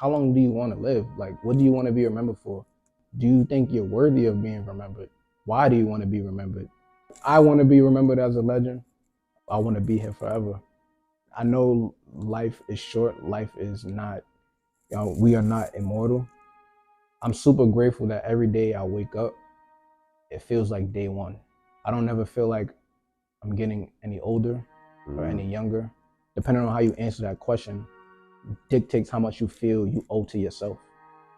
how long do you want to live? Like, what do you want to be remembered for? Do you think you're worthy of being remembered? Why do you want to be remembered? I want to be remembered as a legend. I want to be here forever. I know life is short. Life is not, we are not immortal. I'm super grateful that every day I wake up, it feels like day one. I don't ever feel like I'm getting any older or any younger. Depending on how you answer that question, dictates how much you feel you owe to yourself.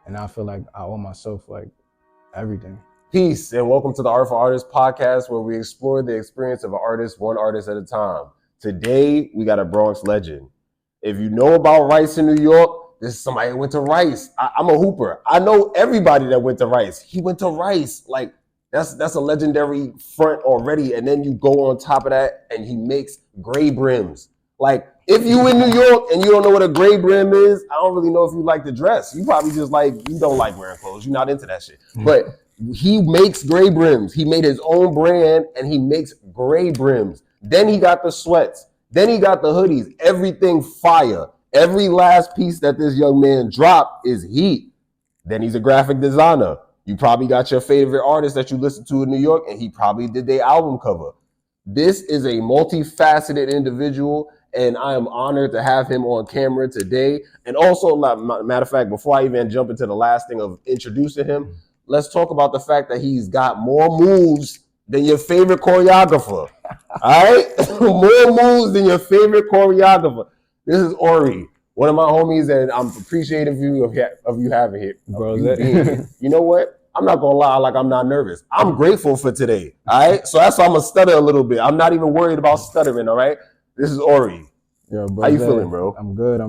And I feel like I owe myself like everything. Peace and welcome to the Art4Artists podcast, where we explore the experience of an artist, one artist at a time. Today, we got a Bronx legend. If you know about Rice in New York, this is somebody who went to Rice. I'm a hooper. I know everybody that went to Rice. He went to Rice. Like, that's a legendary front already. And then you go on top of that and he makes gray brims. Like, if you in New York and you don't know what a gray brim is, I don't really know if you like to dress. You probably just you don't like wearing clothes. You're not into that shit. But he makes gray brims. He made his own brand and he makes gray brims. Then he got the sweats. Then he got the hoodies. Everything fire. Every last piece that this young man dropped is heat. Then he's a graphic designer. You probably got your favorite artist that you listen to in New York, and he probably did their album cover. This is a multifaceted individual, and I am honored to have him on camera today. And also, matter of fact, before I even jump into the last thing of introducing him, let's talk about the fact that he's got more moves than your favorite choreographer. All right? More moves than your favorite choreographer. This is Orie, one of my homies, and I'm appreciative of you having here. Bro, you know what? I'm not gonna lie, like I'm not nervous. I'm grateful for today. All right. So that's why I'm gonna stutter a little bit. I'm not even worried about stuttering. All right. This is Orie. Yo, bro, how you feeling, bro? I'm good.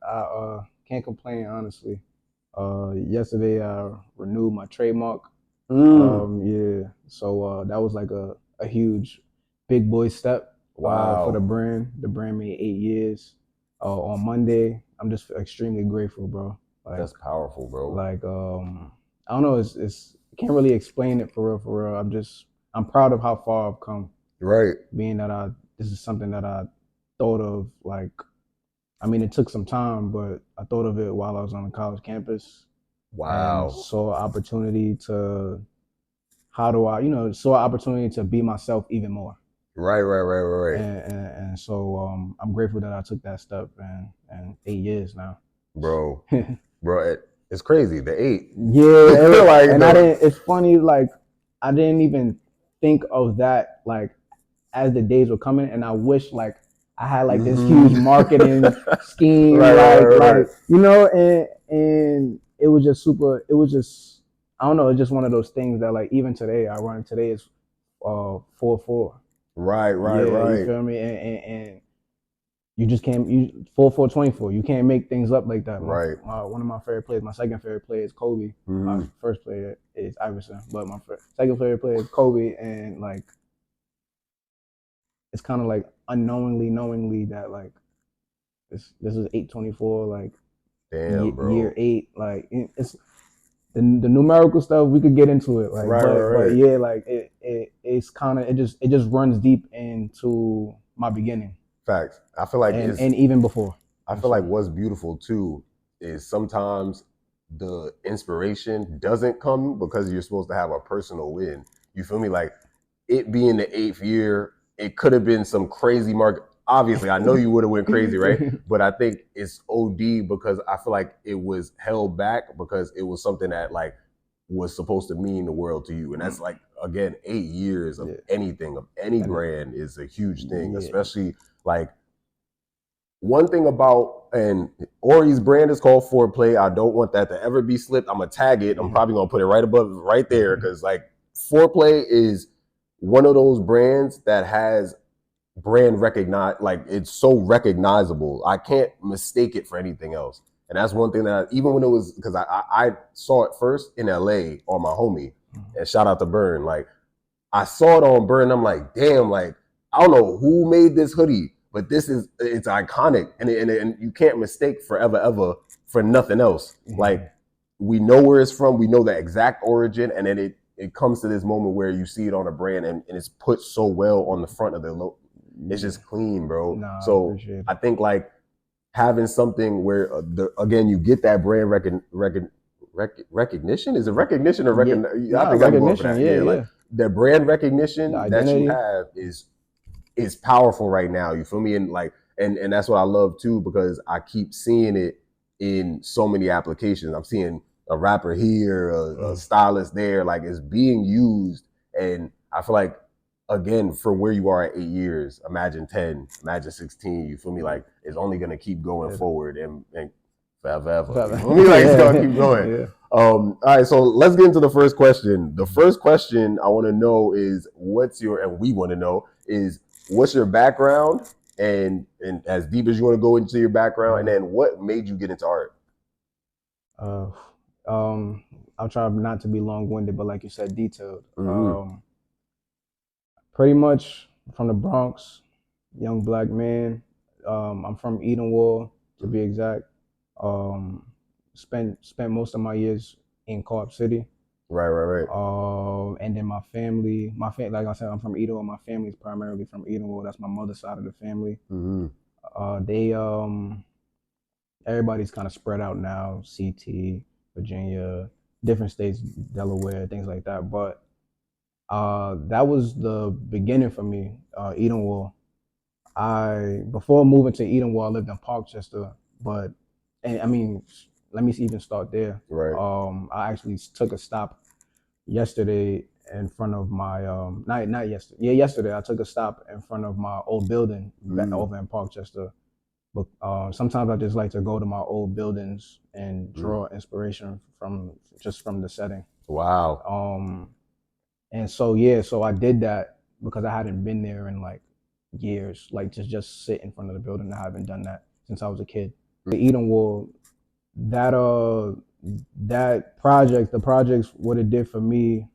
I can't complain, honestly. Yesterday I renewed my trademark. Yeah. So that was like a huge big boy step. Wow. For the brand. The brand made 8 years. On Monday. I'm just extremely grateful, bro. Like, that's powerful, bro. Like I don't know, it's I can't really explain it for real. I'm proud of how far I've come. Right. Being that this is something that I thought of, like, I mean, it took some time, but I thought of it while I was on the college campus. Wow. And saw an opportunity to, saw an opportunity to be myself even more. Right. And so I'm grateful that I took that step, and 8 years now. Bro, it's crazy, the 8. Yeah, like, and it's funny, like, I didn't even think of that, like, as the days were coming, and I wish, like, I had, like, this huge marketing scheme, like, you know, and it was just I don't know, it's just one of those things that, like, even today, today is 4/4. Right. You feel me? And you just can't, 4/4/24. You can't make things up like that. Right. One of my favorite players, my second favorite player is Kobe. My first player is Iverson, but my second favorite player is Kobe. And, like, it's kind of like knowingly that, like, this is 8/24, like, damn, bro. Year 8. Like, it's the numerical stuff, we could get into it. Like, but yeah, like, it's kind of, it just runs deep into my beginning. Facts. I feel like and even before. I feel like what's beautiful too is sometimes the inspiration doesn't come because you're supposed to have a personal win. You feel me? Like, it being the 8th year, it could have been some crazy market. Obviously, I know you would have went crazy, right? But I think it's OD because I feel like it was held back because it was something that, like, was supposed to mean the world to you. And that's, like, again, 8 years of anything, of any brand is a huge thing, especially, like, one thing about, and Orie's brand is called Foreplay. I don't want that to ever be slipped. I'm gonna tag it. I'm probably gonna put it right above, right there, because, like, Foreplay is one of those brands that has brand recognize, like, it's so recognizable. I can't mistake it for anything else. And that's one thing that even when it was, because I saw it first in LA on my homie, and shout out to Burn. Like, I saw it on Burn. I'm like, damn, like, I don't know who made this hoodie, but it's iconic, and you can't mistake forever ever for nothing else. Like, we know where it's from, we know the exact origin, and then it comes to this moment where you see it on a brand, and it's put so well on the front of the logo. It's just clean, bro. Nah, so I think, like, having something where again you get that brand recognition. Is it recognition or recognition? I think I'm going for that. Yeah, like the brand recognition that you have is powerful right now. You feel me? And like, and that's what I love too, because I keep seeing it in so many applications. I'm seeing a rapper here, a stylist there, like it's being used. And I feel like, again, for where you are at 8 years, imagine 10, imagine 16, you feel me? Like it's only gonna keep going forward and forever. You feel me? Like it's gonna keep going. All right, so let's get into the first question. The first question I want to know is we want to know is what's your background, and as deep as you want to go into your background, and then what made you get into art? I'll try not to be long-winded, but like you said, detailed. Pretty much from the Bronx, young black man. I'm from Edenwall, to be exact. Spent most of my years in Co-op City. Right. And then my family, like I said, I'm from Edenwall. My family's primarily from Edenwall. That's my mother's side of the family. They everybody's kind of spread out now. CT, Virginia, different states, Delaware, things like that. But that was the beginning for me. Edenwall. Before moving to Edenwall, I lived in Parkchester, let me even start there. Right. I actually took a stop yesterday in front of my not yesterday. Yeah, yesterday I took a stop in front of my old building over in Parkchester. But sometimes I just like to go to my old buildings and draw inspiration from the setting. Wow. And so I did that because I hadn't been there in like years, like just sit in front of the building. I haven't done that since I was a kid. The Edenwall, that projects, what it did for me,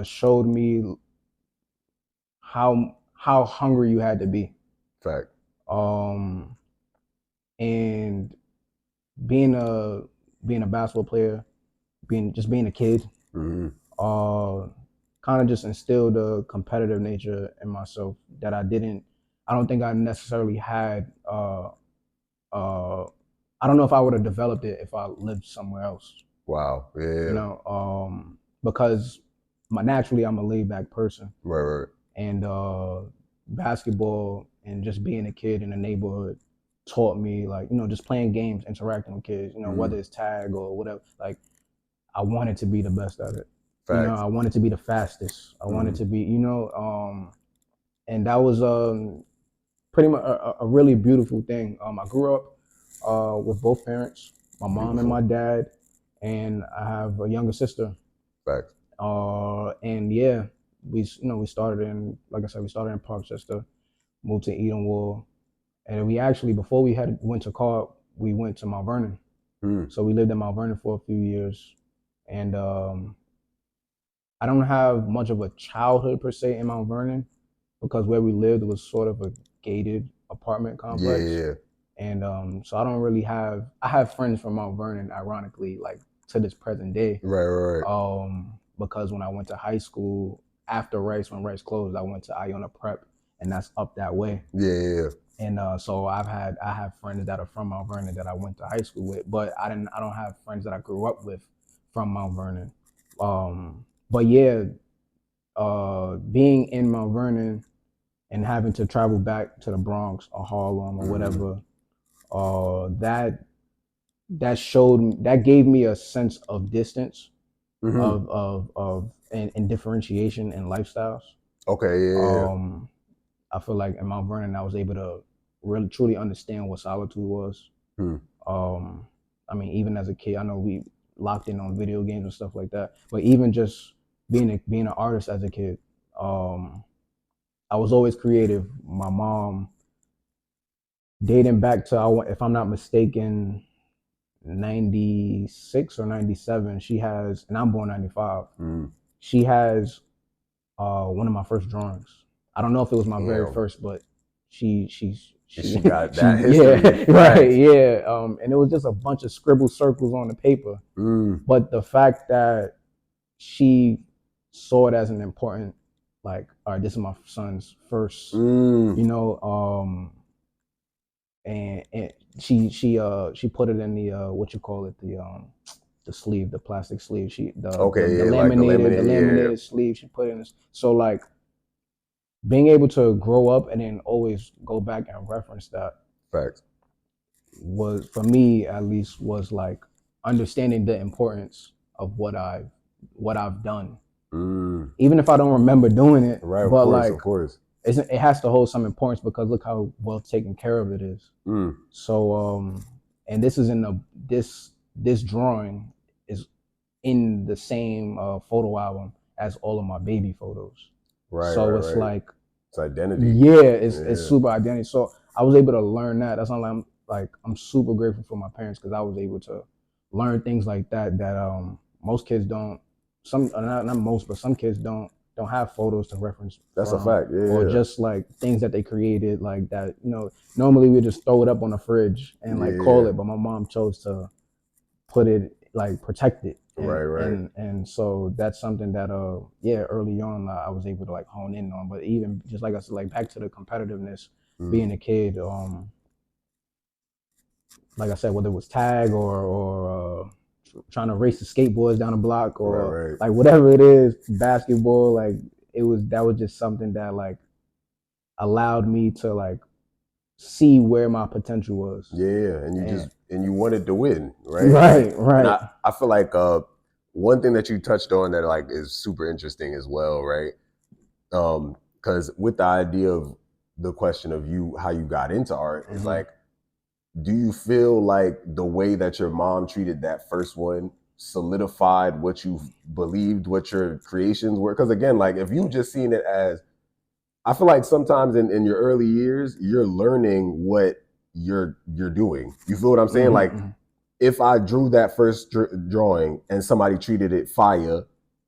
showed me how hungry you had to be. Fact. And being a basketball player, being a kid, kind of just instilled a competitive nature in myself that I don't think I necessarily had. I don't know if I would have developed it if I lived somewhere else. Wow. Yeah. You know, because naturally I'm a laid back person. Right. And basketball and just being a kid in the neighborhood taught me, like, just playing games, interacting with kids, whether it's tag or whatever. Like, I wanted to be the best at it. Facts. I wanted to be the fastest. I wanted to be, and that was pretty much a really beautiful thing. I grew up with both parents, my mom and my dad, and I have a younger sister. Facts. And yeah, we started in, like I said, we started in Parkchester, moved to Edenwall, and we actually, before we went to Co-op, we went to Mount Vernon. So we lived in Mount Vernon for a few years, and I don't have much of a childhood per se in Mount Vernon because where we lived was sort of a gated apartment complex. Yeah. And so I don't really have. I have friends from Mount Vernon, ironically, like to this present day. Right. Because when I went to high school after Rice, when Rice closed, I went to Iona Prep, and that's up that way. Yeah. And so I have friends that are from Mount Vernon that I went to high school with, but I don't have friends that I grew up with from Mount Vernon. But yeah, being in Mount Vernon and having to travel back to the Bronx or Harlem or whatever, that gave me a sense of distance, and differentiation in lifestyles. Okay, yeah. I feel like in Mount Vernon I was able to really truly understand what solitude was. I mean, even as a kid, I know we locked in on video games and stuff like that, but even just being an artist as a kid, I was always creative. My mom, dating back to, if I'm not mistaken, 96 or 97, she has, and I'm born 95. She has one of my first drawings. I don't know if it was my very first, but she got that history. Yeah, right, yeah. And it was just a bunch of scribbled circles on the paper. But the fact that she saw it as an important, like, all right, this is my son's first, and she put it in the what you call it, the sleeve, the plastic sleeve. Okay, The yeah, like laminated yeah. sleeve. She put in this. So like being able to grow up and then always go back and reference that Facts. was, for me at least, was like understanding the importance of what I've done, Mm. even if I don't remember doing it. Right, But of like course. it has to hold some importance because look how well taken care of it is. Mm. So and this is in this drawing is in the same photo album as all of my baby photos. Right, So it's right. like, It's identity. yeah, it's Yeah. super identity. So I was able to learn that. That's not like I'm super grateful for my parents because I was able to learn things like that most kids don't. Some not most, but some kids don't have photos to reference That's a from, fact. Yeah, or yeah. just like things that they created like that. Normally we just throw it up on the fridge and like call Yeah. it, but my mom chose to put it, like protect it, Right, right. and so that's something that yeah, early on I was able to like hone in on. But even just like I said, like back to the competitiveness, Mm. being a kid, like I said, whether it was tag or trying to race the skateboards down the block, or Right, right. like whatever it is, basketball, like that was just something that like allowed me to like see where my potential was. Yeah, and And you wanted to win, right? And right. I feel like one thing that you touched on that like is super interesting as well, right? Because with the idea of the question of you how you got into art is like, do you feel like the way that your mom treated that first one solidified what you believed, what your creations were? Because again, like if you just seen it as, I feel like sometimes in your early years, you're learning what you're doing. You feel what I'm saying? Like if I drew that first drawing and somebody treated it fire,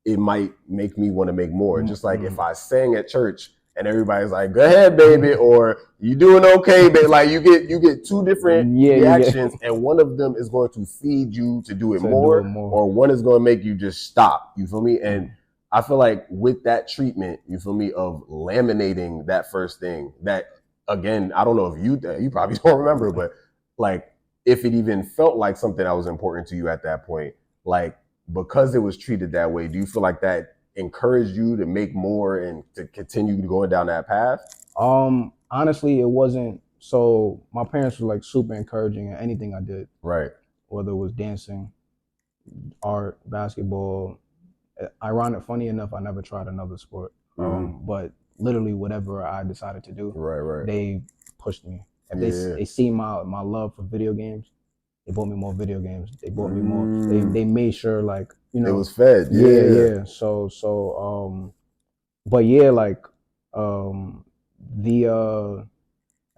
it might make me want to make more. Just like if I sang at church and everybody's like, "Go ahead, baby," or "You doing okay, baby," like you get two different Yeah, reactions, and one of them is going to feed you to do it to do it more, more. or one is going to make you just stop. You feel me? And I feel like with that treatment, you feel me, of laminating that first thing, that again, I don't know if you probably don't remember, but like if it even felt like something that was important to you at that point, like because it was treated that way, do you feel like that encouraged you to make more and to continue going down that path? Honestly, it wasn't. So my parents were like super encouraging in anything I did, Right. whether it was dancing, art, basketball. Funny enough, I never tried another sport. But literally whatever I decided to do, Right, right. they pushed me. If Yeah. they see my love for video games, they bought me more video games. They bought me more. They made sure, like, It was fed. yeah. So but yeah, like the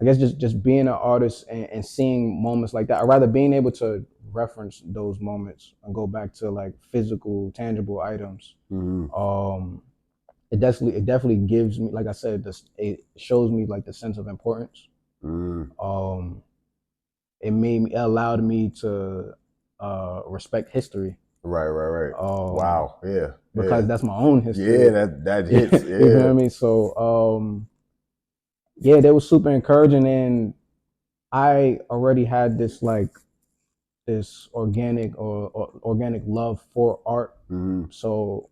I guess just being an artist and seeing moments like that, or rather being able to reference those moments and go back to like physical, tangible items. It definitely gives me, like I said, it shows me like the sense of importance. It allowed me to respect history. Right, right, right. Wow. Yeah. Because that's my own history. Yeah, that hits. Yeah. You feel me? So yeah, they were super encouraging, and I already had this like this or organic love for art. So,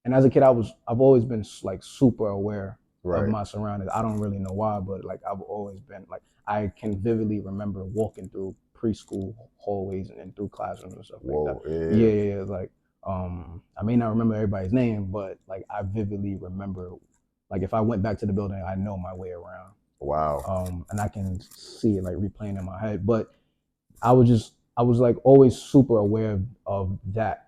and as a kid, I've always been like super aware of my surroundings. I don't really know why, but like I've always been like, I can vividly remember walking through preschool hallways and through classrooms and stuff like that. Yeah. Like I may not remember everybody's name, but like I vividly remember, like if I went back to the building, I know my way around. Wow. And I can see it like replaying in my head. But I was like always super aware of that,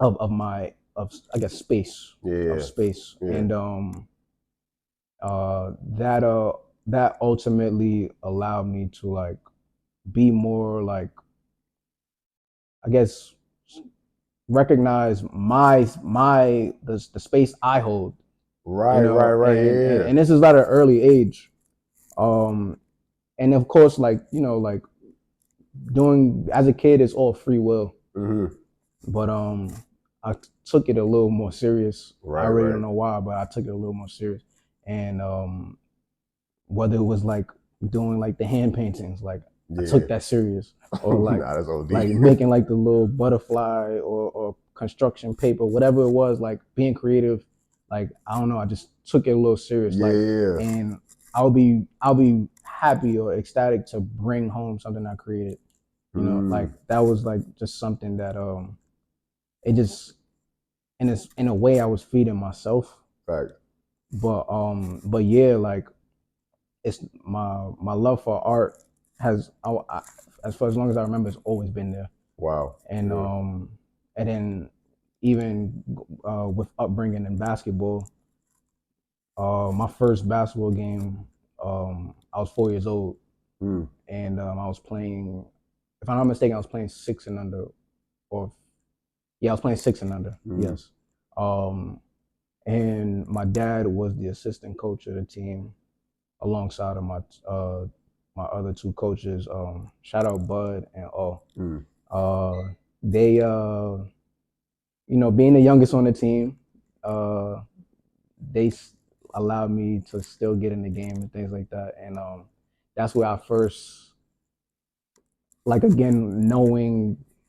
of my, of I guess space, Yeah. of space. Yeah. And that ultimately allowed me to like be more like, I guess, recognize the space I hold. Right, right. And this is at an early age. And of course, like, like doing as a kid, it's all free will. But I took it a little more serious. I really don't know why, but I took it a little more serious. And whether it was like doing like the hand paintings, like I took that serious. Or like Nah, that's OD. like making like the little butterfly or construction paper, whatever it was, like being creative. Like I don't know, I just took it a little serious. Like, Yeah. and I'll be happy or ecstatic to bring home something I created. You know, like that was like just something that it just in a way I was feeding myself. Right. But yeah, like it's my love for art has as far as long as I remember, it's always been there. Wow. And and then even with upbringing in basketball, my first basketball game, I was 4 years old, and I was playing. If I'm not mistaken, I was playing 6 and under, or yeah, I was playing 6 and under. Yes, and my dad was the assistant coach of the team, alongside of my other two coaches. Shout out Bud and they being the youngest on the team, they allowed me to still get in the game and things like that. And that's where I first, like, again,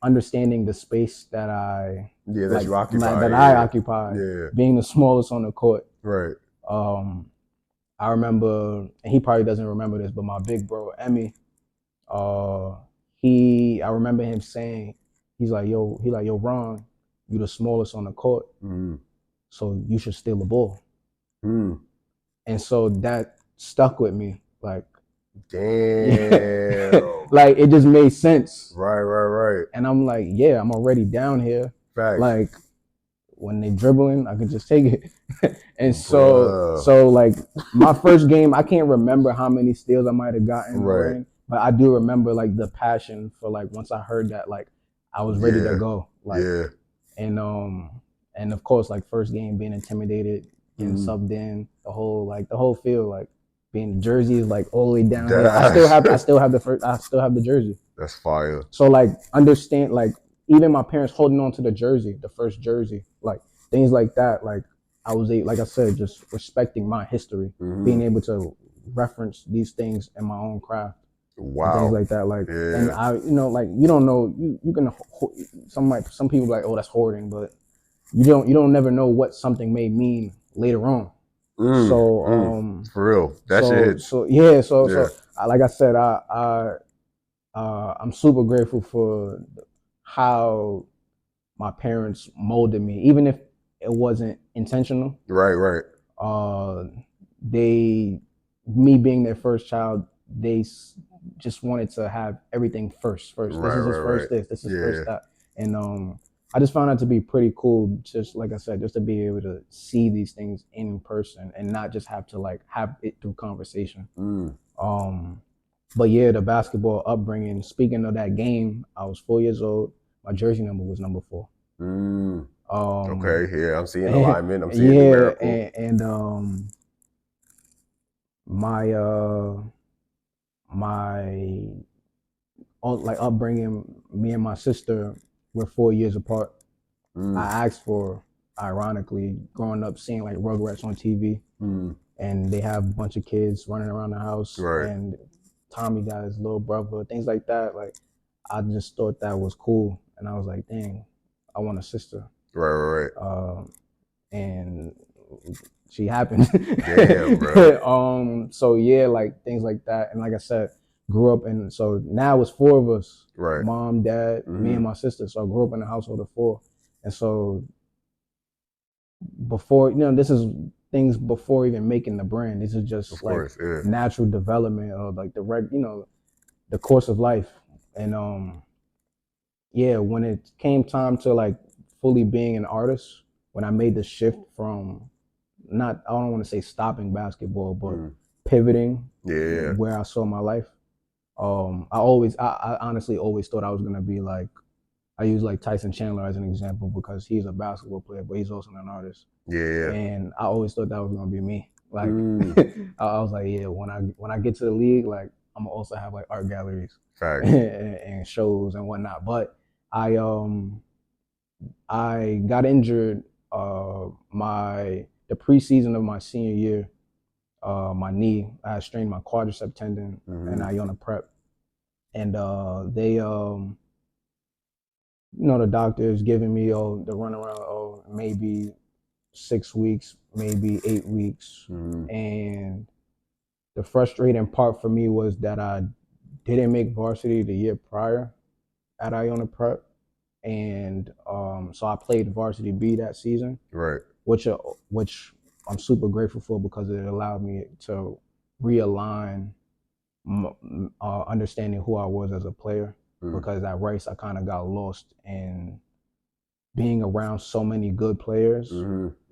understanding the space that that you occupy, that I occupy, being the smallest on the court. Right. I remember, and he probably doesn't remember this, but my big bro Emmy, I remember him saying, he's like, yo, Ron, you the smallest on the court, so you should steal the ball. And so that stuck with me, like, damn, like it just made sense. Right. And I'm like, yeah, I'm already down here. Facts. Like when they dribbling, I could just take it. And so like my first game, I can't remember how many steals I might have gotten, right? But I do remember like the passion for, like, once I heard that, like I was ready to go. Like, and of course, like first game being intimidated, getting subbed in, the whole feel, like being jerseys like all the way down here. I still have the jersey. That's fire. So like understand, like even my parents holding on to the jersey, the first jersey, like things like that. Like I was like I said, just respecting my history, being able to reference these things in my own craft. Wow. Things like that. Like, and I, like you don't know, you can, some people like, oh, that's hoarding, but you don't never know what something may mean later on. So for real, that's it. So yeah, so like I said, I'm super grateful for how my parents molded me, even if it wasn't intentional. Right. Me being their first child, they just wanted to have everything first. This is first this is first that. And I just found that to be pretty cool, just like I said, just to be able to see these things in person and not just have to like have it through conversation. But yeah, the basketball upbringing, speaking of that game, I was 4 years old. My jersey number was number 4. Okay, yeah, I'm seeing alignment. I'm seeing numerical. And my like upbringing, me and my sister, we're 4 years apart. I asked for, ironically, growing up seeing like Rugrats on TV, and they have a bunch of kids running around the house, and Tommy got his little brother, things like that. Like, I just thought that was cool, and I was like, dang, I want a sister. Right. And she happened. Damn, bro. So yeah, like things like that, and like I said, grew up, and so now it's 4 of us, mom, dad, me, and my sister. So I grew up in a household of 4, and so before, this is things before even making the brand. This is just natural development of like the course of life. And yeah, when it came time to like fully being an artist, when I made the shift from I don't want to say stopping basketball, but pivoting where I saw my life. I honestly always thought I was gonna be like, I use like Tyson Chandler as an example because he's a basketball player, but he's also an artist. Yeah. And I always thought that was gonna be me. Like, I was like, yeah, when I get to the league, like I'm gonna also have like art galleries and shows and whatnot. But I got injured the preseason of my senior year. My knee, I strained my quadricep tendon and Iona prep. and they the doctor is giving me the runaround maybe 6 weeks, maybe 8 weeks, and the frustrating part for me was that I didn't make varsity the year prior at Iona Prep, and so I played varsity B that season, right? Which I'm super grateful for because it allowed me to realign understanding who I was as a player. Because at Rice I kind of got lost in being around so many good players.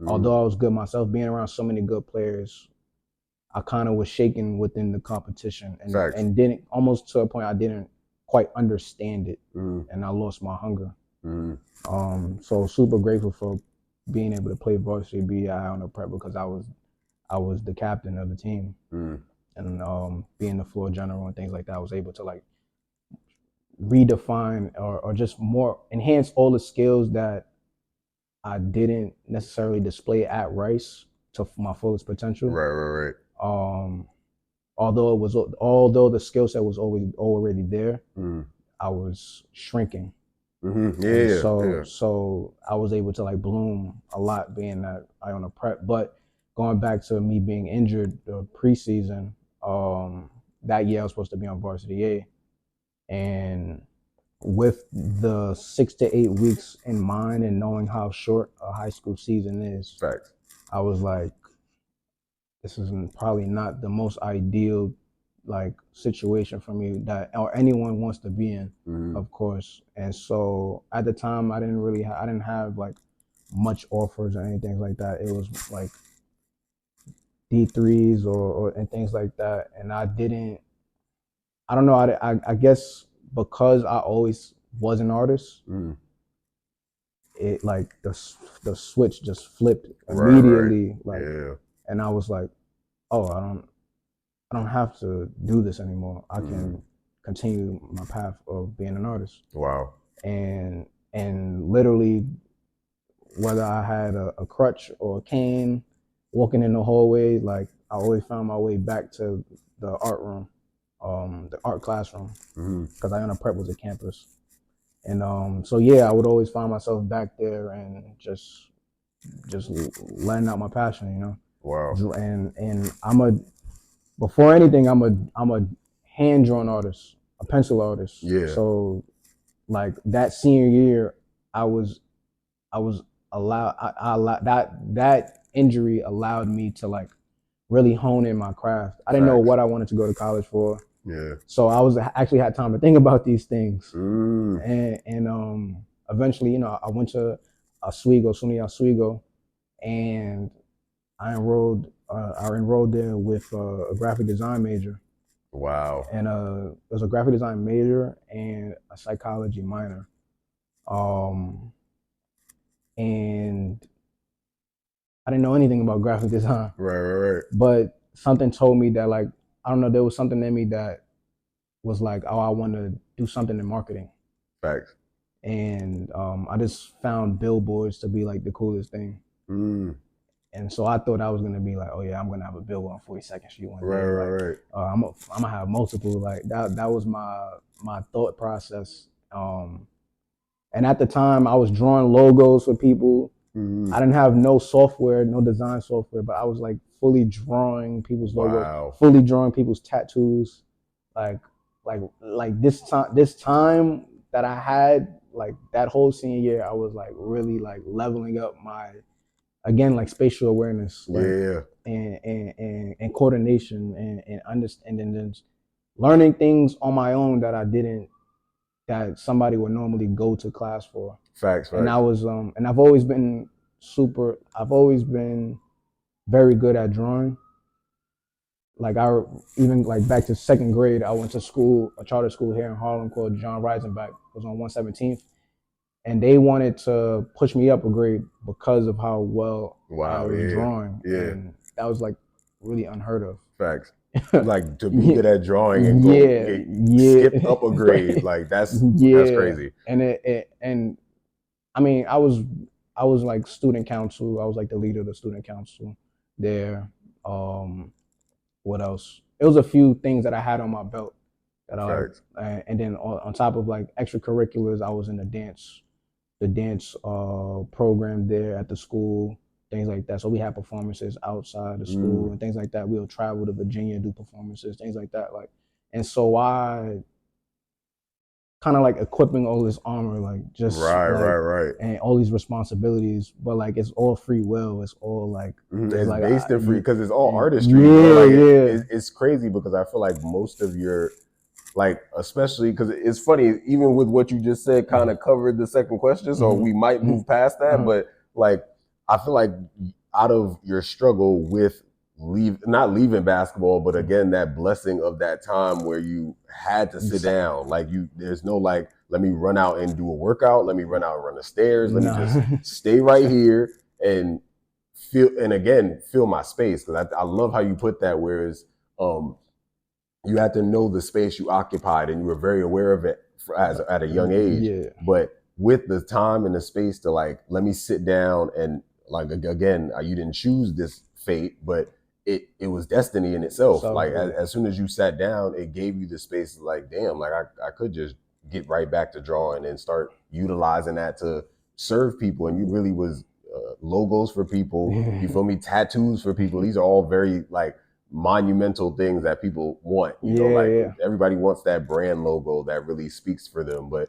Although I was good myself, being around so many good players, I kind of was shaken within the competition and didn't, almost to a point I didn't quite understand it, and I lost my hunger. So super grateful for being able to play varsity B at Iona Prep because I was the captain of the team, and being the floor general and things like that, I was able to like redefine or just more enhance all the skills that I didn't necessarily display at Rice to my fullest potential. Right. Although the skill set was already there, I was shrinking. So I was able to like bloom a lot being at Iona Prep. But going back to me being injured the preseason, that year I was supposed to be on varsity A, and with the 6 to 8 weeks in mind and knowing how short a high school season is, I was like, this is probably not the most ideal like situation for me that or anyone wants to be in, of course. And so at the time I didn't have like much offers or anything like that. It was like D3s or and things like that, and I don't know, I guess because I always was an artist, it like the switch just flipped immediately, and I was like, oh, I don't have to do this anymore. I can continue my path of being an artist. Wow. And literally, whether I had a crutch or a cane, walking in the hallway, like I always found my way back to the art room, the art classroom, because Iona Prep was a campus. And so yeah, I would always find myself back there and just letting out my passion, Wow. And before anything, I'm a hand drawn artist, a pencil artist. Yeah. So like that senior year, I was allowed I allowed that injury allowed me to like really hone in my craft. I didn't know what I wanted to go to college for. Yeah. So I actually had time to think about these things. And eventually, I went to SUNY Oswego, and I enrolled there with a graphic design major. Wow. And it was a graphic design major and a psychology minor. And I didn't know anything about graphic design. Right. But something told me that, like, I don't know, there was something in me that was like, oh, I want to do something in marketing. Facts. And I just found billboards to be like the coolest thing. And so I thought I was gonna be like, oh yeah, I'm gonna have a billboard on 42nd Street one day. Right. I'm gonna have multiple. Like that was my thought process. And at the time, I was drawing logos for people. I didn't have no software, no design software, but I was like fully drawing people's logos, fully drawing people's tattoos. Like this time that I had, like that whole senior year, I was like really like leveling up my, again, like spatial awareness, like, and coordination and understanding and learning things on my own that somebody would normally go to class for. Facts. And I was and I've always been very good at drawing. Like even like back to second grade, I went to school, a charter school here in Harlem called John Reisenbach. It was on 117th. And they wanted to push me up a grade because of how well I was drawing. And that was like really unheard of. Facts. Like to be good at drawing and skip up a grade, like that's crazy. And I mean, I was like student council. I was like the leader of the student council there. What else? It was a few things that I had on my belt that I like. Facts. And then on top of like extracurriculars, I was in the dance program there at the school, things like that. So we had performances outside the school and things like that. We'll travel to Virginia, do performances, things like that. Like, and so I kind of like equipping all this armor, like just like Right. and all these responsibilities, but like it's all free will. It's all like It's like based in free because it's all artistry, yeah, bro. Like yeah. it's crazy because I feel like most of your like, especially because it's funny, even with what you just said, kind of covered the second question, so we might move past that. But like, I feel like out of your struggle with not leaving basketball, but again, that blessing of that time where you had to sit down, like there's no like, let me run out and do a workout, let me run out and run the stairs, let me just stay right here and feel my space, because I love how you put that. Whereas you had to know the space you occupied and you were very aware of it at a young age. Yeah. But with the time and the space to like, let me sit down and like, again, you didn't choose this fate, but it was destiny in itself. So, like yeah. as soon as you sat down, it gave you the space to like, damn, like I could just get right back to drawing and start utilizing that to serve people. And you really was logos for people, you feel me, tattoos for people. These are all very like monumental things that people want, you know, like everybody wants that brand logo that really speaks for them, but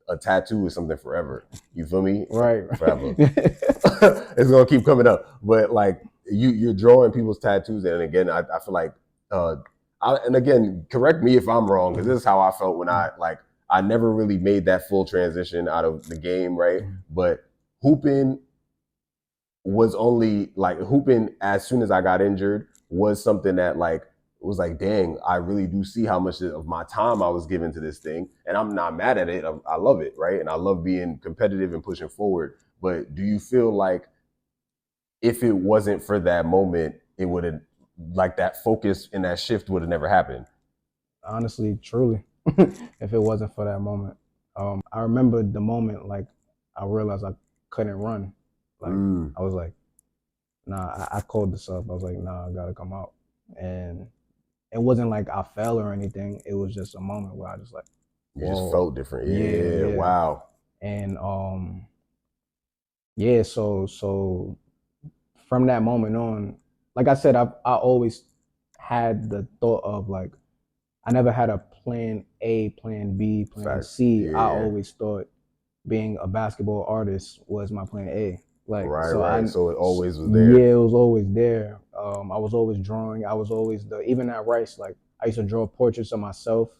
a tattoo is something forever, you feel me, right, forever. It's gonna keep coming up, but like you're drawing people's tattoos, and again I feel like and again, correct me if I'm wrong, because this is how I felt when I never really made that full transition out of the game, right? But hooping was only like hooping as soon as I got injured was something that like was like, dang, I really do see how much of my time I was given to this thing, and I'm not mad at it. I love it, right? And I love being competitive and pushing forward. But do you feel like if it wasn't for that moment, it would have, like, that focus and that shift would have never happened? Honestly, truly, if it wasn't for that moment, I remember the moment like I realized I couldn't run. Like I was like, nah, I called this up. I was like, nah, I gotta come out. And it wasn't like I fell or anything. It was just a moment where I just like, You just felt different. yeah. Wow. And yeah, so from that moment on, like I said, I always had the thought of like, I never had a plan A, plan B, plan Facts. C. I always thought being a basketball artist was my plan A. Like right. So it always was there. Yeah, it was always there. I was always drawing. I was always even at Rice. Like I used to draw portraits of myself.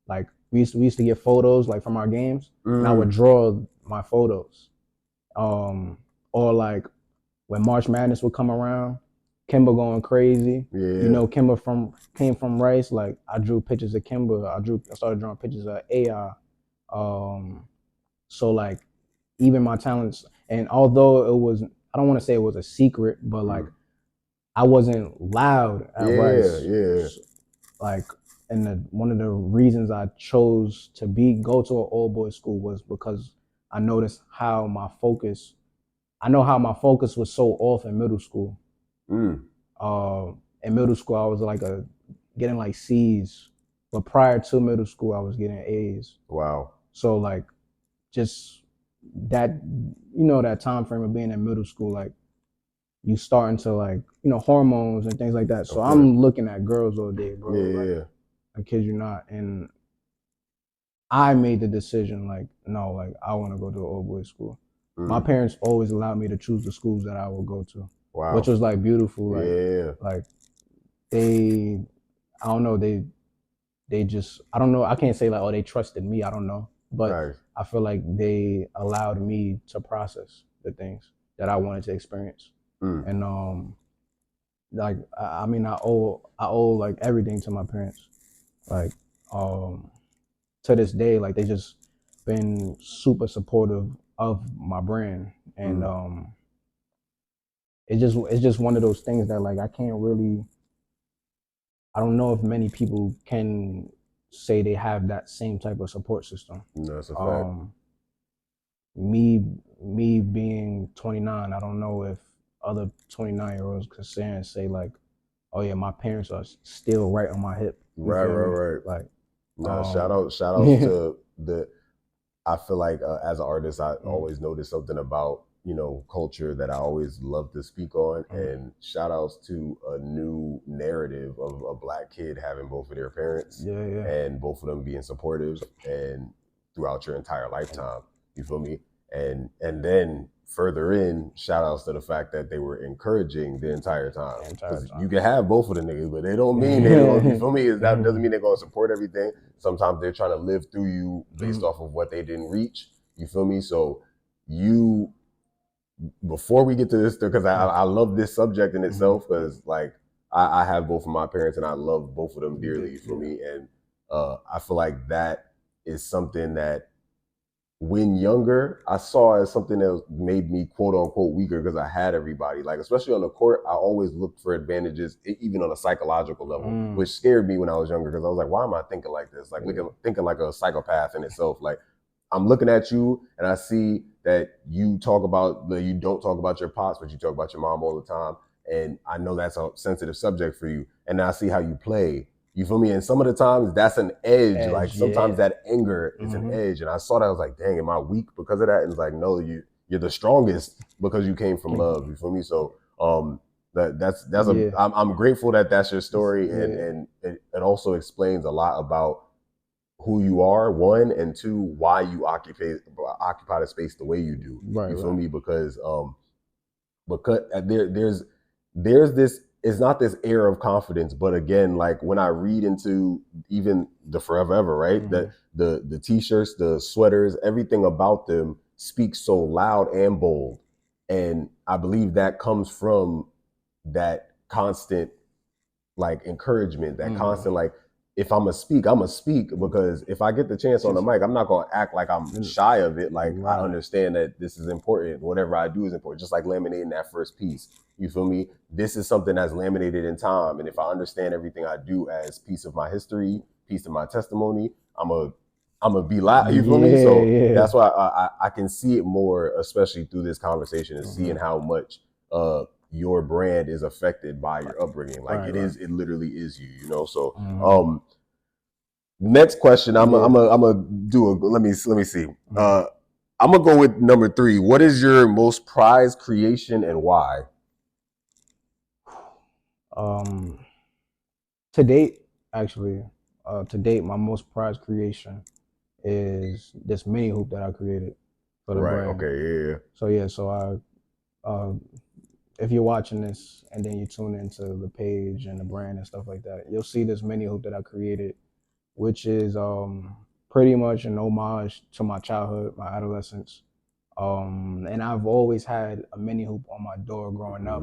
Like we used to get photos like from our games, and I would draw my photos. Or like when March Madness would come around, Kimba going crazy. Yeah. You know, Kimba came from Rice. Like I drew pictures of Kimba. I started drawing pictures of AI. So like even my talents, and although it was, I don't want to say it was a secret, but like I wasn't loud at Rice. Yeah. Like, and one of the reasons I chose to go to an all boys school was because I noticed how my focus. I know how my focus was so off in middle school. In middle school, I was like getting like C's, but prior to middle school, I was getting A's. Wow. So like, just that, you know, that time frame of being in middle school, like you starting to like, you know, hormones and things like that. So I'm looking at girls all day, bro. Like, I kid you not. And I made the decision, like, no, like I want to go to an all boys school. My parents always allowed me to choose the schools that I would go to. Wow. Which was like beautiful. Like, like they, I don't know, they just, I don't know, I can't say like, oh, they trusted me. I don't know. But I feel like they allowed me to process the things that I wanted to experience. And like I mean I owe like everything to my parents. Like to this day, like they just been super supportive of my brand. And it's just one of those things that like I can't really, I don't know if many people can say they have that same type of support system. No, that's a fact. Me being 29, I don't know if other 29-year-olds could say and say like, oh yeah, my parents are still right on my hip. Right. Like Nah, shout outs Yeah. to the. I feel like as an artist, I always notice something about culture that I always love to speak on, and shout outs to a new narrative of a Black kid having both of their parents and both of them being supportive and throughout your entire lifetime. You feel me? And then further in, shout outs to the fact that they were encouraging the entire time. Because you can have both of the niggas, but they don't mean they don't, you feel me? That doesn't mean they're gonna support everything. Sometimes they're trying to live through you based off of what they didn't reach. You feel me? So before we get to this, because I love this subject in itself, because like I have both of my parents and I love both of them dearly. You feel me? And I feel like that is something that when younger, I saw as something that made me quote unquote weaker because I had everybody. Like, especially on the court, I always looked for advantages, even on a psychological level, which scared me when I was younger because I was like, why am I thinking like this? Like, thinking like a psychopath in itself. Like, I'm looking at you and I see that you don't talk about your pops, but you talk about your mom all the time. And I know that's a sensitive subject for you. And I see how you play. You feel me? And some of the times that's an edge. Like sometimes that anger is an edge. And I saw that, I was like, dang, am I weak because of that? And it's like, no, you're the strongest because you came from love. You feel me? So I'm grateful that that's your story, and it also explains a lot about who you are, one, and two, why you occupy the space the way you do. You feel me? Because there's this, it's not this air of confidence, but again, like when I read into even the Forever Ever, right? That the t-shirts, the sweaters, everything about them speaks so loud and bold. And I believe that comes from that constant like encouragement, that constant like, if I'm gonna speak, because if I get the chance on the mic, I'm not gonna act like I'm shy of it. Like I understand that this is important. Whatever I do is important. Just like laminating that first piece. You feel me? This is something that's laminated in time. And if I understand everything I do as piece of my history, piece of my testimony, I'm a be loud. You feel me? So that's why I can see it more, especially through this conversation, and seeing how much your brand is affected by your upbringing. Like it literally is you, So next question, I'm gonna do let me see. I'm gonna go with number 3. What is your most prized creation and why? To date, actually, my most prized creation is this mini hoop that I created for the brand. Okay, So if you're watching this and then you tune into the page and the brand and stuff like that, you'll see this mini hoop that I created, which is pretty much an homage to my childhood, my adolescence. And I've always had a mini hoop on my door growing up.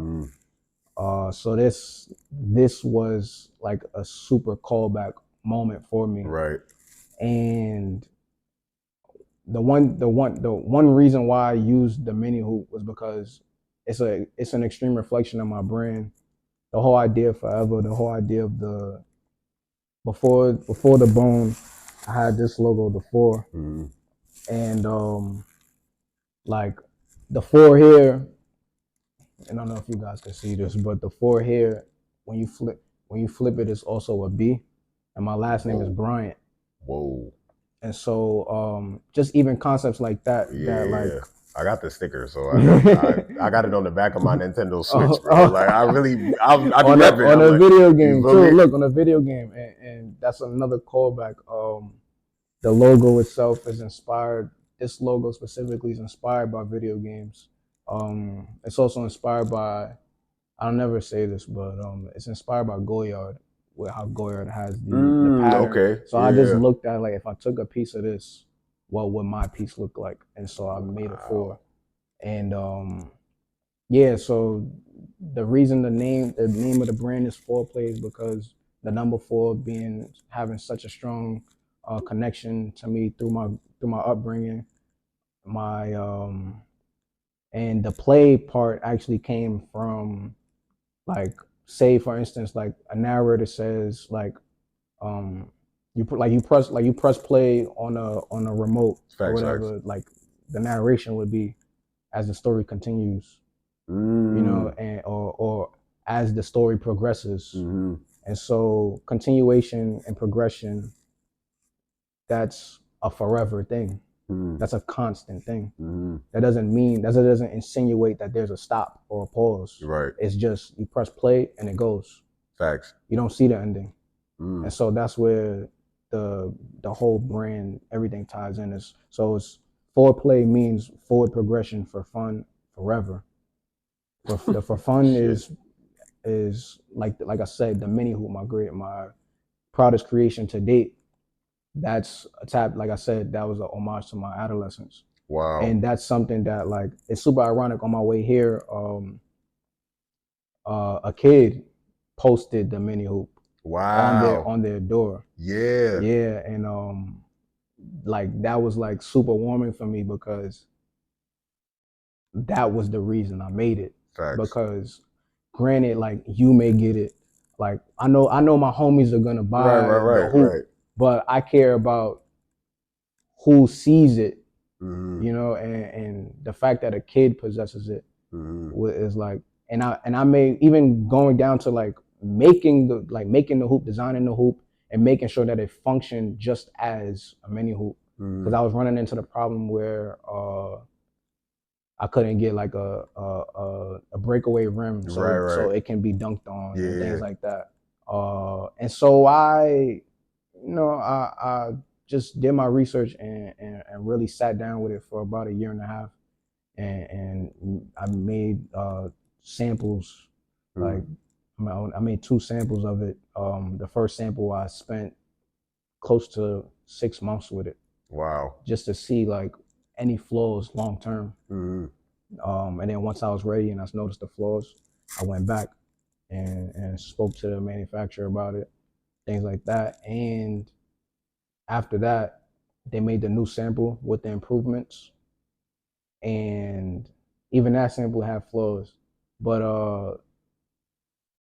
So this was like a super callback moment for me. Right. And the one reason why I used the mini hoop was because it's an extreme reflection of my brand. The whole idea of Forever, the whole idea of the before the bone, I had this logo, the 4, and like the 4 here. I don't know if you guys can see this, but the 4 here, when you flip it, it's also a B, and my last name is Bryant. Whoa. And so just even concepts like that, like I got the sticker, so I got it on the back of my Nintendo Switch, bro. Like I be repping on a video game too. Look, on a video game, and that's another callback. The logo itself is inspired. This logo specifically is inspired by video games. It's also inspired by, I'll never say this, but it's inspired by Goyard, with how Goyard has the pattern. Okay. So I just looked at, like, if I took a piece of this, what would my piece look like? And so I made a 4. And so the reason the name of the brand is 4Play is because the number 4 having such a strong connection to me through my upbringing. And the play part actually came from, like, say for instance, like a narrator says, like, you press play on a remote or whatever. Like the narration would be as the story continues, and or as the story progresses. And so continuation and progression that's a forever thing. Mm. That's a constant thing. Mm. That doesn't insinuate that there's a stop or a pause. Right. It's just you press play and it goes. Facts. You don't see the ending. Mm. And so that's where the whole brand, everything ties in. It's foreplay means forward progression for fun forever. For fun is like I said, the mini hoop, my proudest creation to date. That's a tap. Like I said, that was a homage to my adolescence. Wow. And that's something that like it's super ironic. On my way here, a kid posted the mini hoop Wow. on their door. Yeah. Yeah, and like that was like super warming for me because that was the reason I made it. Facts. Because granted, like you may get it. Like I know my homies are gonna buy the hoop, but I care about who sees it, you know, and the fact that a kid possesses it is like, and I may even going down to like making the hoop, designing the hoop, and making sure that it functioned just as a mini hoop. Because I was running into the problem where I couldn't get like a breakaway rim, so it can be dunked on and things like that. And so I just did my research and really sat down with it for about a year and a half, and I made samples. Like I made 2 samples of it. The first sample I spent close to 6 months with it. Wow. Just to see like any flaws long term. And then once I was ready and I noticed the flaws, I went back and spoke to the manufacturer about it, things like that. And after that, they made the new sample with the improvements, and even that sample had flaws, but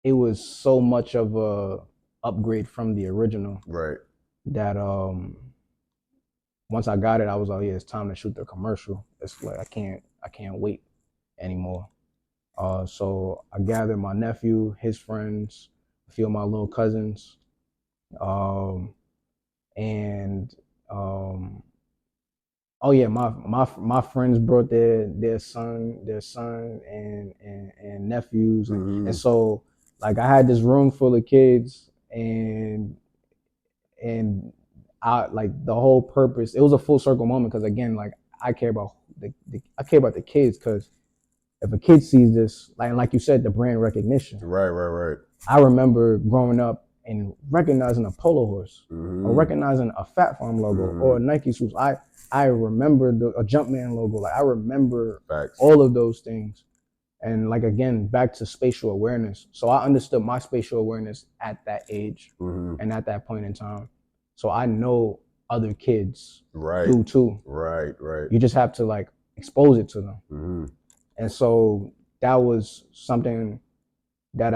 it was so much of a upgrade from the original, right, that once I got it, I was like, yeah, it's time to shoot the commercial. It's like I can't wait anymore. So I gathered my nephew, his friends, a few of my little cousins, and oh yeah, my friends brought their son and nephews, and so like I had this room full of kids, and I like the whole purpose. It was a full circle moment because again, like I care about the kids, because if a kid sees this, like you said, the brand recognition. Right. I remember growing up and recognizing a Polo horse, or recognizing a Fat Farm logo, or a Nike shoes. I remember a Jumpman logo. Like I remember all of those things. And like again, back to spatial awareness. So I understood my spatial awareness at that age and at that point in time. So I know other kids do too. Right. You just have to like expose it to them. And so that was something that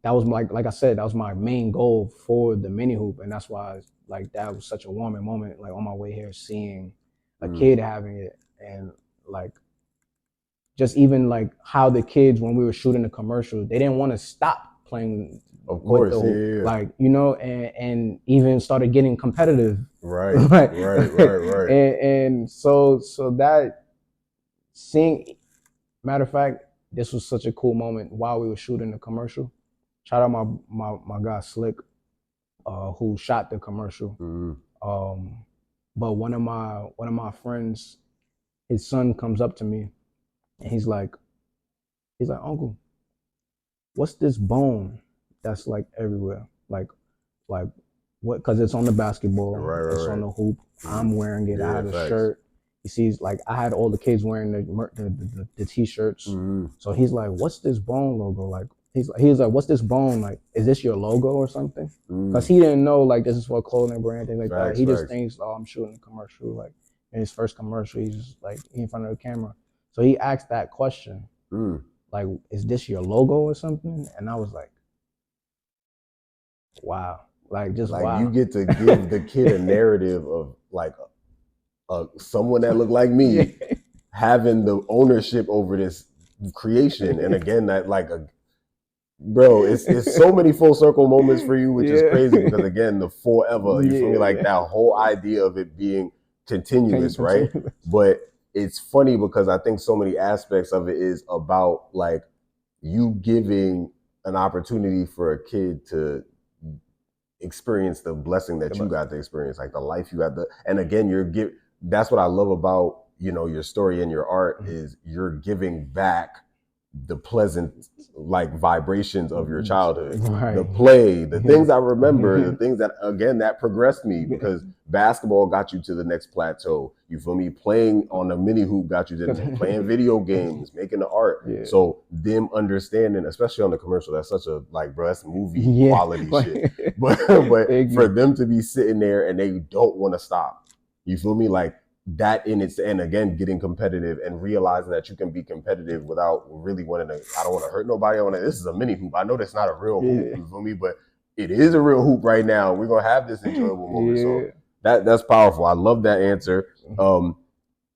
was like I said, that was my main goal for the mini hoop, and that's why like that was such a warming moment. Like on my way here, seeing a kid having it, and like just even like how the kids, when we were shooting the commercial, they didn't want to stop playing. Of course, with the hoop. Like and even started getting competitive. Right. And so that seeing. Matter of fact, this was such a cool moment while we were shooting the commercial. Shout out my guy Slick, who shot the commercial. But one of my friends, his son comes up to me, and he's like, Uncle, what's this bone that's like everywhere? Like what? Because it's on the basketball, it's on the hoop. I'm wearing it. I have a shirt. He sees, like, I had all the kids wearing the t-shirts. So he's like, what's this bone logo? Like, he's like, what's this bone? Like, is this your logo or something? Because he didn't know, like, this is for a clothing brand, things like that. He just thinks, oh, I'm shooting a commercial. Like, in his first commercial, he's just, like, in front of the camera. So he asked that question, like, is this your logo or something? And I was like, wow. Like, just like, wow. You get to give the kid a narrative of, like, someone that looked like me having the ownership over this creation. And again, that like Bro, it's so many full circle moments for you, which is Yeah. crazy because again, the forever, you feel me? Like Yeah. that whole idea of it being Can you continuous, right? continue? But it's funny because I think so many aspects of it is about like you giving an opportunity for a kid to experience the blessing that you got to experience, like the life you got to, and again, that's what I love about, you know, your story and your art is you're giving back the pleasant like vibrations of your childhood, the Right. play, the things I remember, the things that again that progressed me because basketball got you to the next plateau. You feel me? Playing on a mini hoop got you to playing video games, making the art. Yeah. So them understanding, especially on the commercial, that's such a like, bro, that's movie Yeah. quality shit. But for them to be sitting there and they don't want to stop, you feel me? Like that in its, and again getting competitive and realizing that you can be competitive without really wanting to, I don't want to hurt nobody. This is a mini hoop, I know that's not a real hoop, you feel me, but it is a real hoop right now. We're gonna have this enjoyable moment. So that's powerful. I love that answer.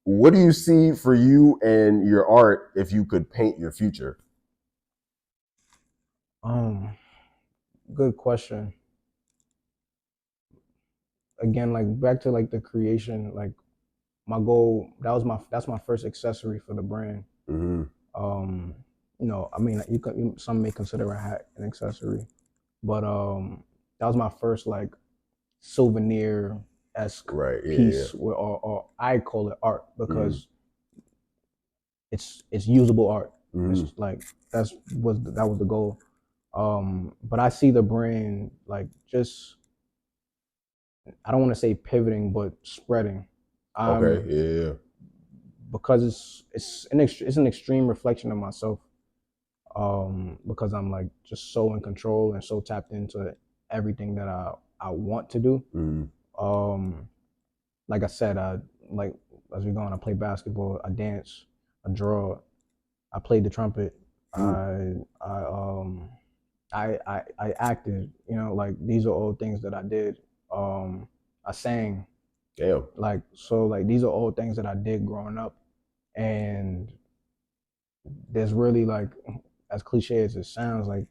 What do you see for you and your art if you could paint your future? Good question. Again, like back to like the creation, like my goal, that's my first accessory for the brand. You know, I mean, some may consider a hat an accessory, but that was my first like souvenir esque piece, or I call it art because it's usable art. It's like that was the goal. But I see the brand like just, I don't want to say pivoting, but spreading. Because it's an extreme reflection of myself. Because I'm like just so in control and so tapped into everything that I want to do. Like I said, like as we go on, I play basketball, I dance, I draw, I played the trumpet, I acted. You know, like these are all things that I did. I sang. Damn. Like so, like these are all things that I did growing up, and there's really like, as cliche as it sounds, like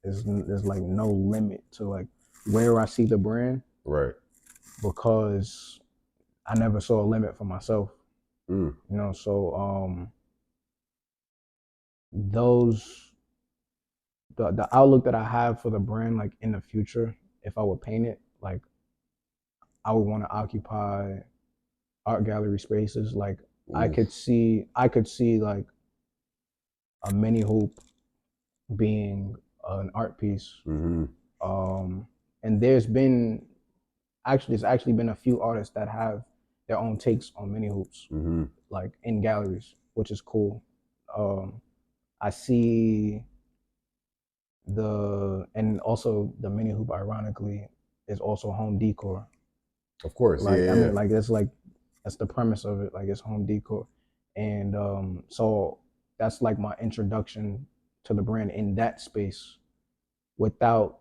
there's like no limit to like where I see the brand, right? Because I never saw a limit for myself. You know, so those the outlook that I have for the brand, like in the future, if I would paint it, like I would want to occupy art gallery spaces. Like I could see like a mini hoop being an art piece. And there's actually been a few artists that have their own takes on mini hoops, like in galleries, which is cool. I see and also the mini hoop, ironically, is also home decor. Of course, like I mean, like that's the premise of it. Like it's home decor, and so that's like my introduction to the brand in that space, without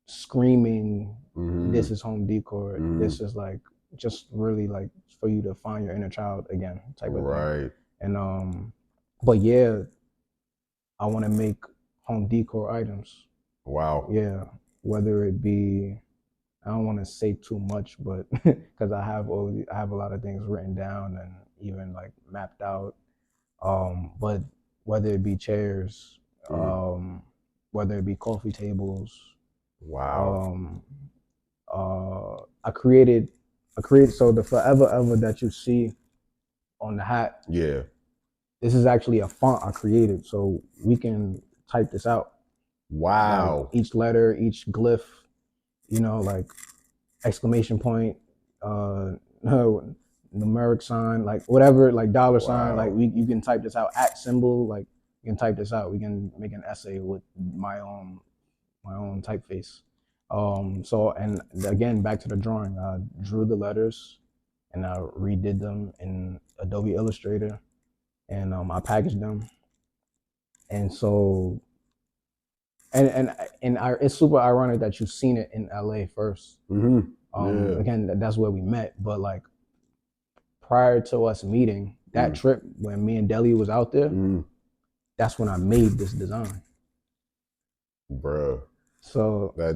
screaming, "This is home decor. This is like just really like for you to find your inner child again," type of thing. And but yeah, I want to make home decor items. Wow. Yeah, whether it be, I don't want to say too much, but because I have a lot of things written down and even like mapped out. But whether it be chairs, whether it be coffee tables. Wow. I created so the forever ever that you see on the hat. Yeah. This is actually a font I created, so we can type this out. Wow. Like each letter, each glyph, you know, like exclamation point, no, numeric sign, like whatever, like dollar sign, like you can type this out. At symbol, like you can type this out. We can make an essay with my own typeface. So, and again, back to the drawing, I drew the letters and I redid them in Adobe Illustrator, and I packaged them. And so, it's super ironic that you've seen it in LA first. Again, that's where we met. But like prior to us meeting, that trip when me and Deli was out there, that's when I made this design. Bro. So, That,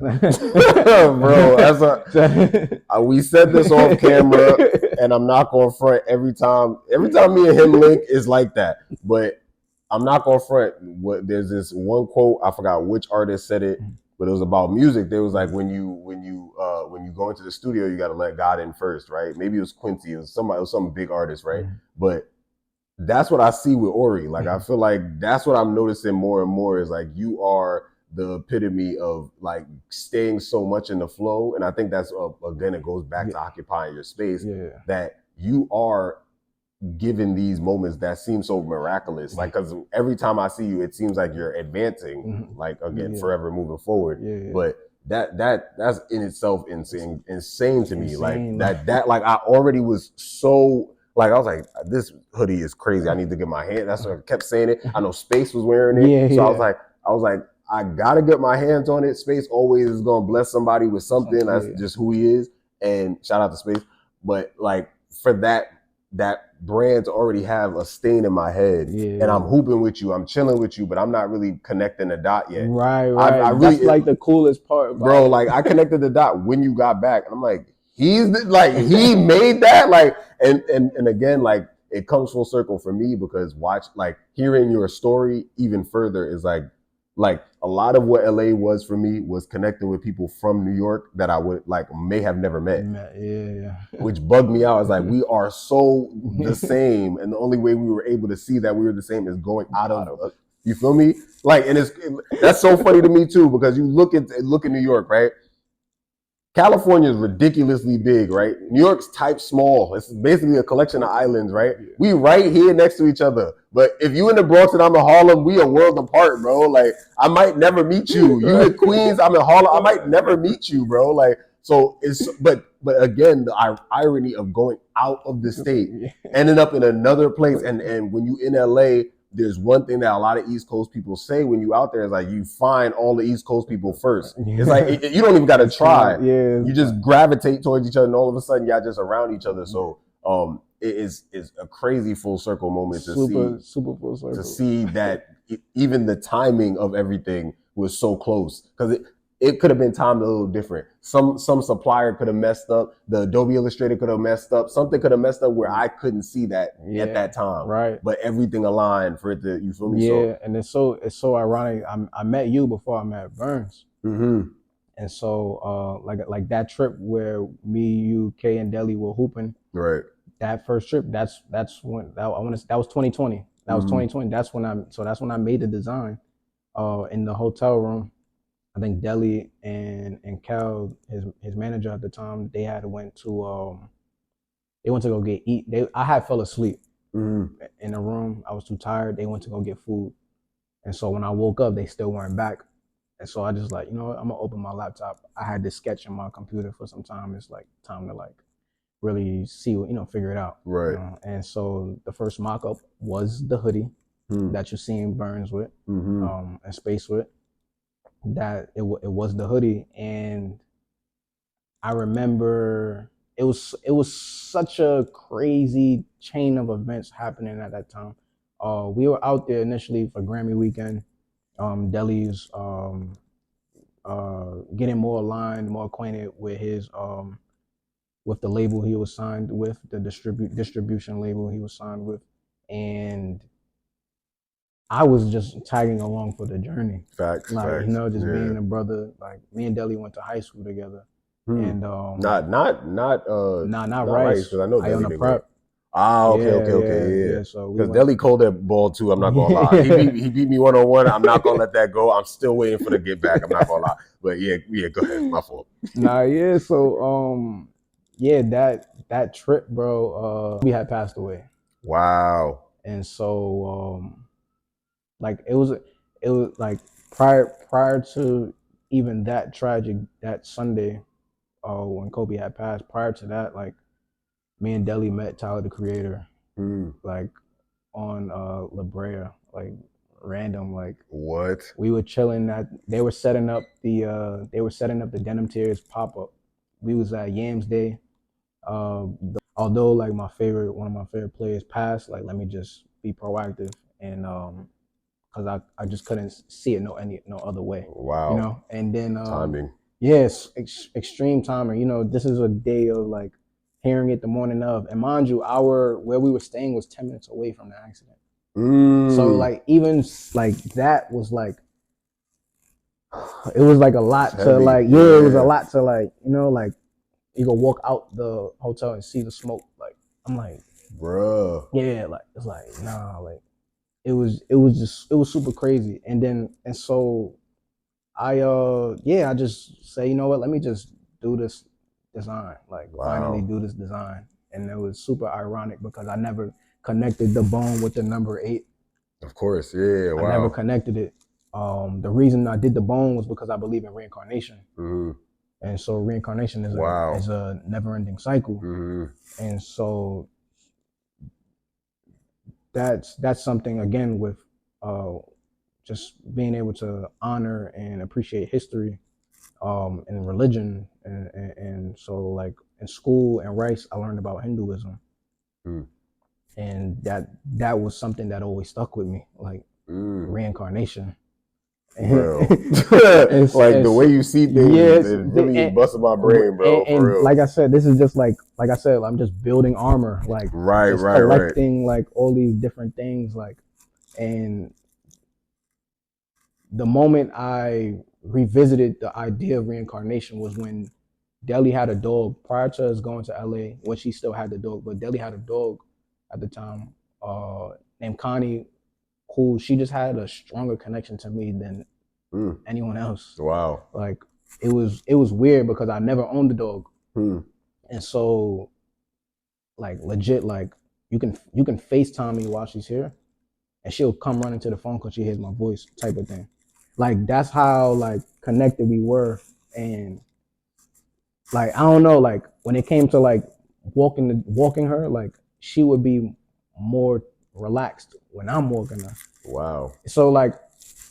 bro, we said this off camera, and I'm not going to front every time me and him link is like that. But I'm not going to front. There's this one quote, I forgot which artist said it, but it was about music. There was like when you go into the studio, you got to let God in first, right? Maybe it was Quincy, it was some big artist, right? But that's what I see with Orie. Like I feel like that's what I'm noticing more and more is like you are the epitome of like staying so much in the flow. And I think that's again, it goes back to occupying your space, that you are given these moments that seem so miraculous. Like, because every time I see you, it seems like you're advancing, like again, forever moving forward. But that's in itself insane to me. Like that like I already was so like, I was like, this hoodie is crazy. I need to get my hand. That's what I kept saying it. I know Space was wearing it. So I was like, I gotta get my hands on it. Space always is gonna bless somebody with something. That's just who he is. And shout out to Space. But like for that brand to already have a stain in my head, and I'm hooping with you, I'm chilling with you, but I'm not really connecting the dot yet. Right. I really, that's like the coolest part, bro. Like I connected the dot when you got back, and I'm like, he made that, like, and again, like it comes full circle for me because hearing your story even further is like a lot of what LA was for me was connecting with people from New York that I would may have never met. Which bugged me out. It's like we are so the same, and the only way we were able to see that we were the same is going out of you feel me? Like, and that's so funny to me too, because you look at New York, right? California is ridiculously big, right? New York's type small. It's basically a collection of islands, right? We right here next to each other. But if you in the Bronx and I'm in Harlem, we a world apart, bro. Like, I might never meet you. You in Queens, I'm in Harlem. I might never meet you, bro. Like, so it's, but again, the irony of going out of the state, ending up in another place. And when you in LA, there's one thing that a lot of East Coast people say when you out there is like, you find all the East Coast people first. It's like, you don't even got to try. You just gravitate towards each other, and all of a sudden y'all just around each other. So it is a crazy full circle moment to super full circle. To see that even the timing of everything was so close, because it could have been timed a little different. Some supplier could have messed up. The Adobe Illustrator could have messed up. Something could have messed up where I couldn't see that at that time. Right. But everything aligned for it to, you feel me? Yeah, and it's so ironic. I met you before I met Burns. Mm-hmm. And so like that trip where me, you, Kay, and Deli were hooping. Right. That first trip, that's when that was 2020. That was 2020. That's when I made the design in the hotel room. I think Deli and Cal, his manager at the time, they went to go get eat. I had fell asleep in the room. I was too tired. They went to go get food, and so when I woke up, they still weren't back. And so I just like, you know what, I'm gonna open my laptop. I had this sketch in my computer for some time. It's like time to like really see what, figure it out. Right. And so the first mock-up was the hoodie that you're seeing Burns with, and Space with. That it was the hoodie, and I remember it was such a crazy chain of events happening at that time. We were out there initially for Grammy weekend. Deli's getting more aligned, more acquainted with his with the label he was signed with, the distribution label he was signed with, and I was just tagging along for the journey. Facts. Just being a brother. Like, me and Deli went to high school together, and not Rice, because I know Deli Deli prep. Okay. So because Deli cold that ball too. I'm not gonna lie. He beat me 1-on-1. I'm not gonna let that go. I'm still waiting for the get back. I'm not gonna lie. But yeah. Go ahead. My fault. So that trip, bro. We had passed away. Wow. And so like it was like prior to even that tragic, that Sunday when Kobe had passed, prior to that, like, me and Deli met Tyler the Creator like on La Brea, like random, like what? We were chilling they were setting up the Denim Tears pop-up. We was at Yams Day. Although like one of my favorite players passed, like, let me just be proactive and because I just couldn't see it no other way. Wow. You know, and then Timing. yes, extreme timing. You know, this is a day of like hearing it the morning of, and mind you, where we were staying was 10 minutes away from the accident. So like even like that was like, it was like a lot It's to heavy. like, yeah, it was a lot to like, you know, like you go walk out the hotel and see the smoke. Like I'm like, bruh. yeah, like it's like nah, like it was super crazy. And so I just say, you know what, let me just do this design, like finally do this design. And it was super ironic because I never connected the bone with the number 8. Of course, yeah, wow. I never connected it. The reason I did the bone was because I believe in reincarnation. And so reincarnation is a never-ending cycle. And so that's something, again, with just being able to honor and appreciate history and religion. And so like in school and Rice, I learned about Hinduism. And that was something that always stuck with me, like reincarnation. Well, like the way you see things, it really busted my brain, bro. And for real. Like I said, this is just like I said, I'm just building armor, like collecting like all these different things, like. And the moment I revisited the idea of reincarnation was when Deli had a dog prior to us going to LA, when she still had the dog, but Deli had a dog at the time named Connie, who she just had a stronger connection to me than anyone else. Wow. Like it was weird because I never owned a dog. And so like legit, like you can FaceTime me while she's here and she'll come running to the phone because she hears my voice, type of thing. Like that's how like connected we were. And like I don't know, like when it came to like walking her, like she would be more relaxed when I'm walking her. Wow. So like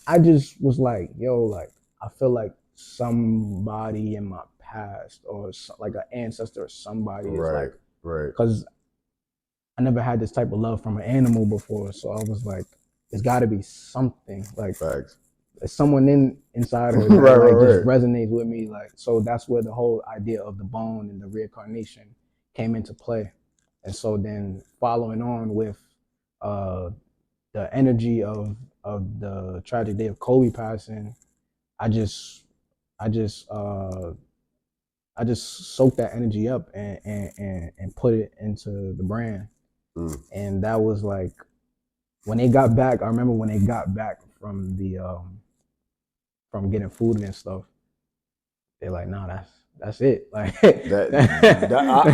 I just was like, yo, like I feel like somebody in my past or like an ancestor or somebody is like, because I never had this type of love from an animal before. So I was like, there's got to be something, like facts. There's someone inside her that just resonates with me. Like, so that's where the whole idea of the bone and the reincarnation came into play. And so then following on with the energy of the tragic day of Kobe passing, I just soaked that energy up and put it into the brand. And that was like when they got back. I remember when they got back from the from getting food and stuff, they're like, "Nah, that's it." Like I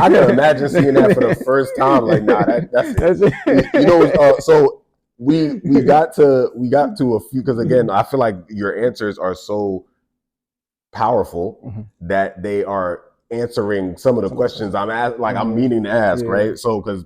can imagine seeing that for the first time. Like, nah, that's it. You know, so we got to a few, because again, I feel like your answers are so powerful that they are answering some of the questions I'm I'm meaning to ask, right? So, because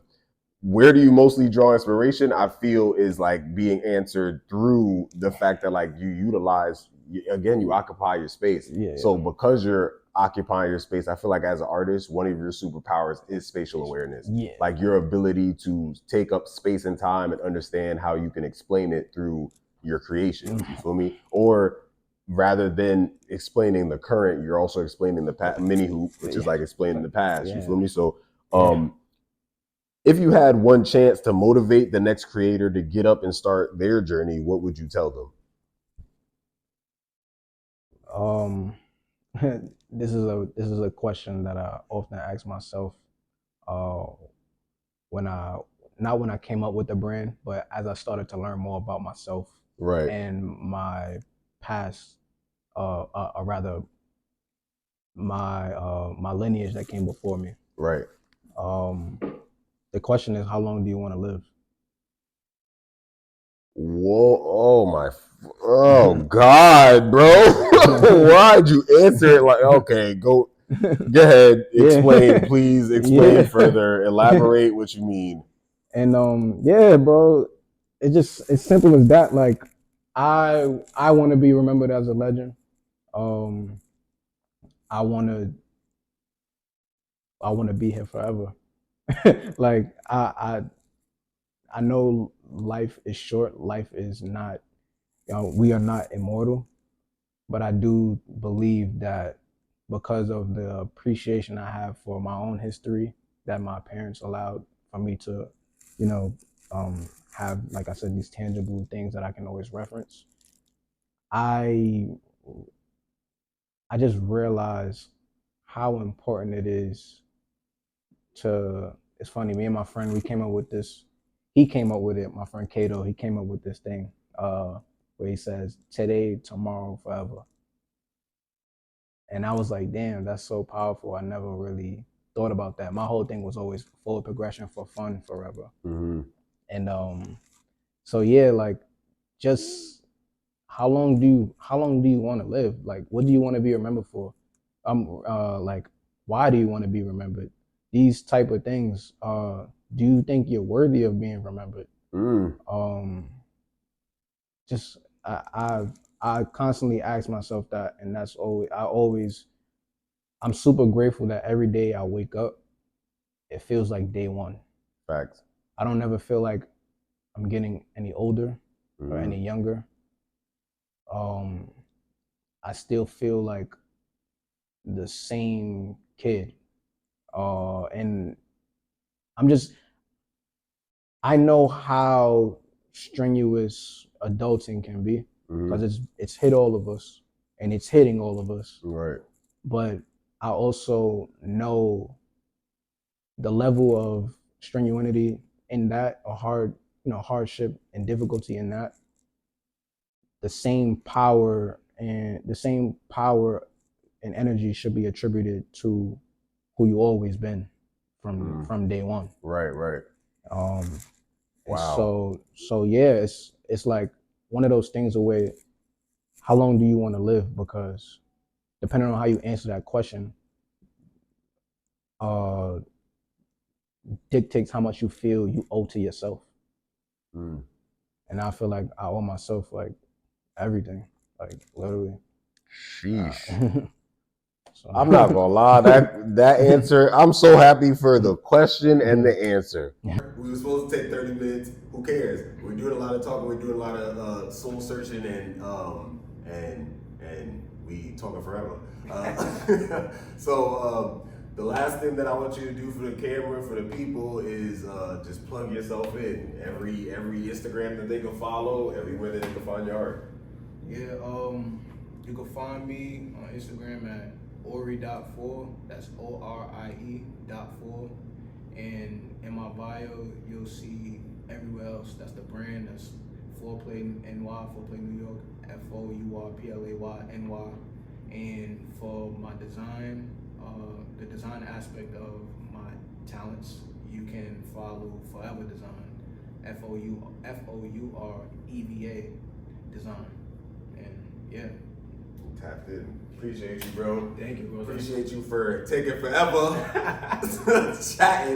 where do you mostly draw inspiration? I feel is like being answered through the fact that like you utilize, again, you occupy your space. So because you're occupying your space, I feel like as an artist, one of your superpowers is spatial awareness. Like your ability to take up space and time and understand how you can explain it through your creation. You feel me? Or rather than explaining the current, you're also explaining the past, mini hoop, which is like explaining the past. You feel me? So if you had one chance to motivate the next creator to get up and start their journey, what would you tell them? This is a question that I often ask myself when I came up with the brand, but as I started to learn more about myself and my past, rather my lineage that came before me. The question is, how long do you want to live? Whoa! Oh God, bro! Why'd you answer it like? Okay, go ahead. Explain, please. Explain further. Elaborate what you mean. And yeah, bro, it's simple as that. Like, I want to be remembered as a legend. I want to be here forever. Like I know life is short. Life is not we are not immortal, but I do believe that because of the appreciation I have for my own history that my parents allowed for me to, you know, have, like I said, these tangible things that I can always reference. I just realized how important it is to. It's funny. Me and my friend, we came up with this. He came up with it. My friend Kato, he came up with this thing where he says, "Today, tomorrow, forever." And I was like, damn, that's so powerful. I never really thought about that. My whole thing was always forward progression, for fun, forever. Mm-hmm. And so yeah, like, just how long do you want to live? Like, what do you want to be remembered for? Like, why do you want to be remembered? These type of things. Do you think you're worthy of being remembered? Just I constantly ask myself that, and that's always I'm super grateful that every day I wake up, it feels like day one. Facts. I don't ever feel like I'm getting any older or any younger. I still feel like the same kid. And I know how strenuous adulting can be, because it's hit all of us and it's hitting all of us. Right. But I also know the level of strenuity in that, or hardship and difficulty in that, the same power and energy should be attributed to who you always been from day one. Right. Wow. So yeah, it's like one of those things where, how long do you want to live? Because depending on how you answer that question, dictates how much you feel you owe to yourself. And I feel like I owe myself like everything, like literally. Sheesh. I'm not gonna lie, that answer, I'm so happy for the question and the answer. We were supposed to take 30 minutes. Who cares? We're doing a lot of talking. We're doing a lot of soul searching, and we talking forever. So the last thing that I want you to do for the camera, for the people, is just plug yourself in. Every Instagram that they can follow, everywhere that they can find your art. Yeah, you can find me on Instagram at Orie.4. That's ORIE.4. And in my bio, you'll see everywhere else. That's the brand. That's Foreplay NY, Foreplay New York, FOURPLAYNY. And for my design, the design aspect of my talents, you can follow Forever Design, FOUREVA Design. And yeah. Tapped in. Appreciate you, bro. Thank you, bro. Appreciate you for taking forever chatting.